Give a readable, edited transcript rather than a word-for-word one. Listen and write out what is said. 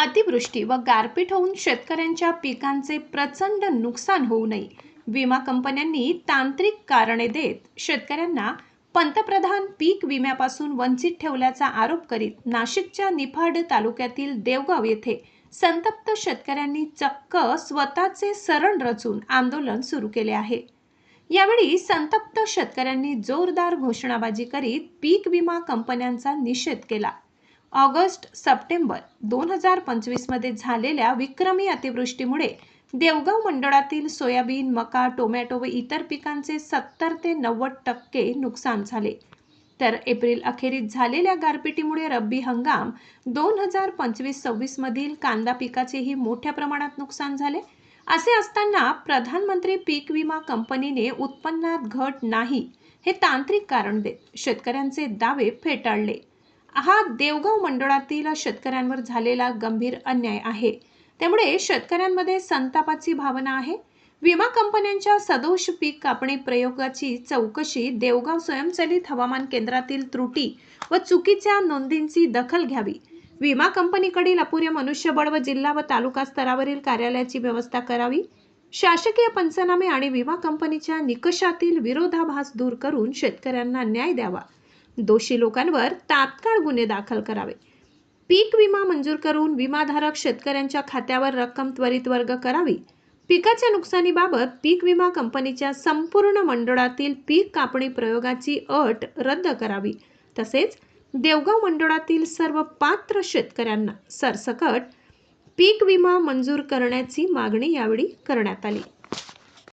अतिवृष्टी व गारपीट होऊन शेतकऱ्यांच्या पिकांचे प्रचंड नुकसान होऊ नये, विमा कंपन्यांनी तांत्रिक कारणे देत शेतकऱ्यांना पंतप्रधान पीक विम्यापासून वंचित ठेवल्याचा आरोप करीत नाशिकच्या निफाड तालुक्यातील देवगाव येथे संतप्त शेतकऱ्यांनी चक्क स्वतःचे सरण रचून आंदोलन सुरू केले आहे। यावेळी संतप्त शेतकऱ्यांनी जोरदार घोषणाबाजी करीत पीक विमा कंपन्यांचा निषेध केला। ऑगस्ट-सप्टेंबर 2025 मध्ये झालेल्या विक्रमी अतिवृष्टीमुळे देवगाव मंडळातील सोयाबीन, मका, टोमॅटो व इतर पिकांचे 70 ते 90% नुकसान झाले। तर एप्रिल अखेरीस झालेल्या गारपिटीमुळे रब्बी हंगाम 2025-26 मधील कांदा पिकाचेही मोठ्या प्रमाणात नुकसान झाले। असे असताना प्रधानमंत्री पीक विमा कंपनीने उत्पन्नात घट नाही हे तांत्रिक कारण देत शेतकऱ्यांचे दावे फेटाळले। हा देवगाव मंडळातील शेतकऱ्यांवर झालेला गंभीर अन्याय आहे, त्यामुळे शेतकऱ्यांमध्ये संतापाची भावना आहे। विमा कंपन्यांच्या सदोष पीक कापणी प्रयोगाची चौकशी, देवगाव स्वयंचलित हवामान केंद्रातील त्रुटी व चुकीच्या नोंदींची दखल घ्यावी, विमा कंपनीकडील अपुरे मनुष्यबळ व जिल्हा व तालुका स्तरावरील कार्यालयाची व्यवस्था करावी, शासकीय पंचनामे आणि विमा कंपनीच्या निकषातील विरोधाभास दूर करून शेतकऱ्यांना न्याय द्यावा, दोषी लोकांवर तात्काळ गुन्हे दाखल करावे, पीक विमा मंजूर करून विमाधारक शेतकऱ्यांच्या खात्यावर रक्कम त्वरित वर्ग करावी, पिकाच्या नुकसानीबाबत पीक विमा कंपनीच्या संपूर्ण मंडळातील पीक कापणी प्रयोगाची अट रद्द करावी, तसेच देवगाव मंडळातील सर्व पात्र शेतकऱ्यांना सरसकट पीक विमा मंजूर करण्याची मागणी यावेळी करण्यात आली।